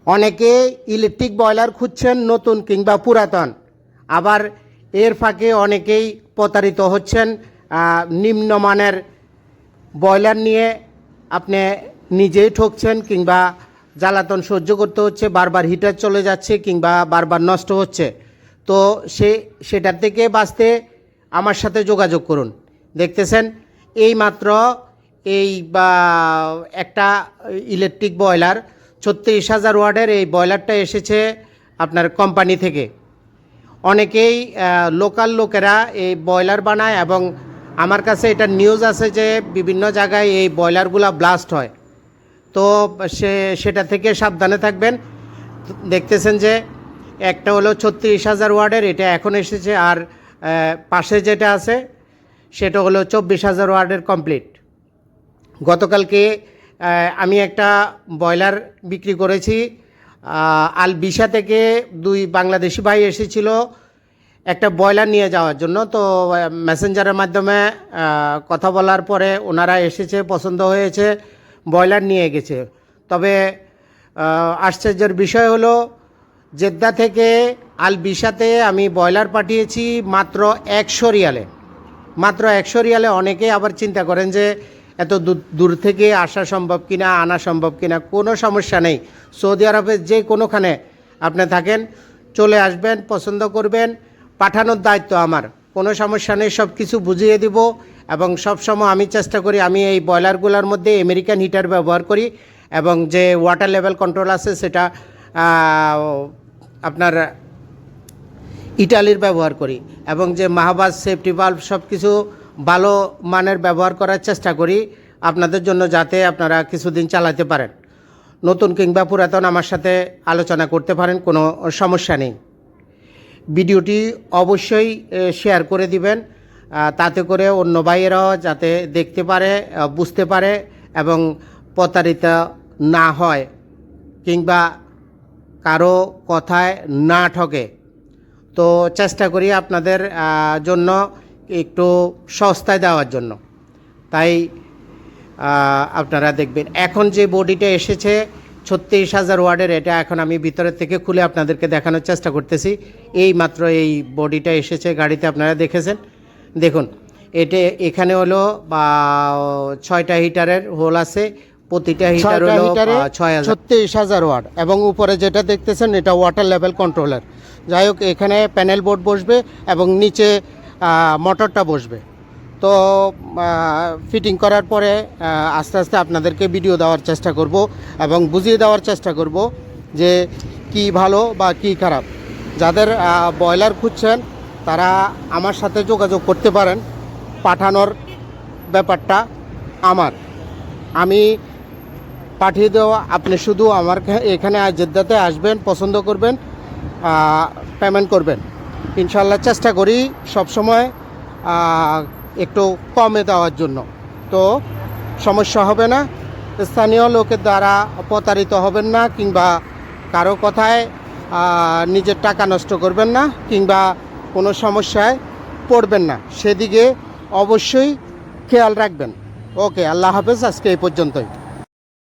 অনেকে electric boiler খুঁজছেন নতুন কিংবা পুরাতন, আবার এর ফাঁকে অনেকেই প্রতারিত হচ্ছেন নিম্নমানের বয়লার নিয়ে। আপনি নিজেই ঠকছেন কিংবা জ্বালাতন সহ্য করতে হচ্ছে, বারবার হিটার চলে যাচ্ছে কিংবা বারবার নষ্ট হচ্ছে। তো সেটার থেকে বাঁচতে আমার সাথে যোগাযোগ করুন। দেখতেছেন এইমাত্র একটা ইলেকট্রিক বয়লার 36,000 ওয়াটের এই বয়লারটা এসেছে আপনার কোম্পানি থেকে। অনেকেই লোকাল লোকেরা এই বয়লার বানায় এবং আমার কাছে এটা নিউজ আছে যে বিভিন্ন জায়গায় এই বয়লারগুলো ব্লাস্ট হয়। তো সেটা থেকে সাবধানে থাকবেন। দেখতেছেন যে একটা হলো 36,000 ওয়াটের, এটা এখন এসেছে, আর পাশে যেটা আছে সেটা হলো 24,000 ওয়াটের কমপ্লিট। গতকালকে আমি একটা বয়লার বিক্রি করেছি আল বিশা থেকে। 2 বাংলাদেশি ভাই এসেছিল একটা বয়লার নিয়ে যাওয়ার জন্য। তো মেসেঞ্জারের মাধ্যমে কথা বলার পরে ওনারা এসেছে, পছন্দ হয়েছে, বয়লার নিয়ে গেছে। তবে আশ্চর্যের বিষয় হলো জেদ্দা থেকে আল বিশাতে আমি বয়লার পাঠিয়েছি মাত্র 100 রিয়ালে। মাত্র 100 রিয়ালে। অনেকে আবার চিন্তা করেন যে এত দূর থেকে আসা সম্ভব কিনা, আনা সম্ভব কিনা। কোনো সমস্যা নেই। সৌদি আরবের যে কোনোখানে আপনি থাকেন, চলে আসবেন, পছন্দ করবেন, পাঠানোর দায়িত্ব আমার। কোনো সমস্যা নেই, সব কিছু বুঝিয়ে দিব। এবং সবসময় আমি চেষ্টা করি, আমি এই বয়লারগুলোর মধ্যে আমেরিকান হিটার ব্যবহার করি এবং যে ওয়াটার লেভেল কন্ট্রোল আছে সেটা আপনার ইটালির ব্যবহার করি, এবং যে মাহবাজ সেফটি বাল্ব সব কিছু ভালো মানের ব্যবহার করার চেষ্টা করি আপনাদের জন্য, যাতে আপনারা কিছুদিন চালাতে পারেন। নতুন কিংবা পুরাতন আমার সাথে আলোচনা করতে পারেন, কোনো সমস্যা নেই। ভিডিওটি অবশ্যই শেয়ার করে দিবেন, তাতে করে অন্য ভাইয়েরাও যাতে দেখতে পারে, বুঝতে পারে এবং প্রতারিত না হয় কিংবা কারো কথায় না ঠকে। তো চেষ্টা করি আপনাদের জন্য একটু সস্তায় দেওয়ার জন্য। তাই আপনারা দেখবেন এখন যে বডিটা এসেছে 36,000 ওয়াটের, এটা এখন আমি ভিতরের থেকে খুলে আপনাদেরকে দেখানোর চেষ্টা করতেছি। এই মাত্র এই বডিটা এসেছে গাড়িতে, আপনারা দেখেছেন। দেখুন এখানে হলো 6টা হিটারের হোল আছে, প্রতিটা হিটার হলো 36,000 ওয়াট, এবং উপরে যেটা দেখতেছেন এটা ওয়াটার লেভেল কন্ট্রোলার। যাই হোক, এখানে প্যানেল বোর্ড বসবে এবং নিচে মোটরটা বসবে। তো ফিটিং করার পরে আস্তে আস্তে আপনাদেরকে ভিডিও দেওয়ার চেষ্টা করব এবং বুঝিয়ে দেওয়ার চেষ্টা করব যে কি ভালো বা কি খারাপ। যাদের বয়লার খুঁজছেন তারা আমার সাথে যোগাযোগ করতে পারেন। পাঠানোর ব্যাপারটা আমি পাঠিয়ে দেওয়া, আপনি শুধু আমার এখানে জেদ্দাতে আসবেন, পছন্দ করবেন, পেমেন্ট করবেন। ইনশাল্লাহ চেষ্টা করি সবসময় একটু কমে দেওয়ার জন্য। তো সমস্যা হবে না, স্থানীয় লোকের দ্বারা প্রতারিত হবেন না কিংবা কারো কথায় নিজের টাকা নষ্ট করবেন না কিংবা কোনো সমস্যায় পড়বেন না, সেদিকে অবশ্যই খেয়াল রাখবেন। ওকে, আল্লাহ হাফেজ। আজকে এই পর্যন্তই।